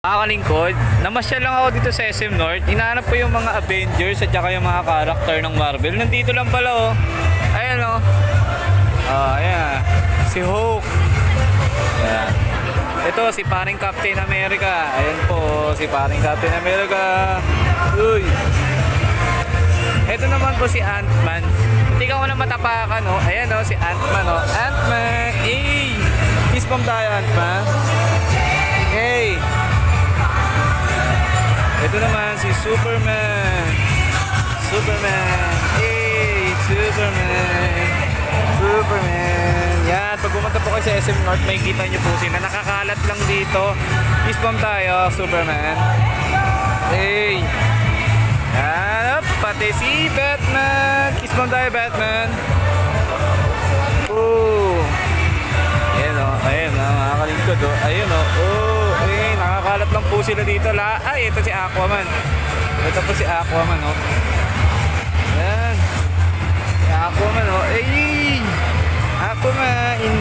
Mga kalingkod, namasyal lang ako dito sa SM North. Hinahanap ko yung mga Avengers at saka yung mga karakter ng Marvel. Nandito lang pala oh. Ayan oh. Ayan. Si Hulk. Ayan. Ito si paring Captain America. Ayan po si paring Captain America. Uy. Ito naman po si Ant-Man. Hindi ka ko na matapakan oh. Ayan oh si Ant-Man oh. Ant-Man. Hey. Kiss bomb tayo Ant-Man. Hey. Ito naman si Superman. Superman. Hey, Superman. Superman. Yan, pag pumunta po kayo sa SM North, may kita nyo po sila. Nakakalat lang dito. Kiss bomb tayo, Superman. Hey. Yan, pati si Batman. Kiss bomb tayo, Batman. Oh. Ayan o, ayan o, mga kalingkod o. Ayan o, oh, ayun, nakakalat lang po sila dito. Ay, ito si Aquaman. Ito po si Aquaman o. Ayan. Si Aquaman o. Ay, Aquaman in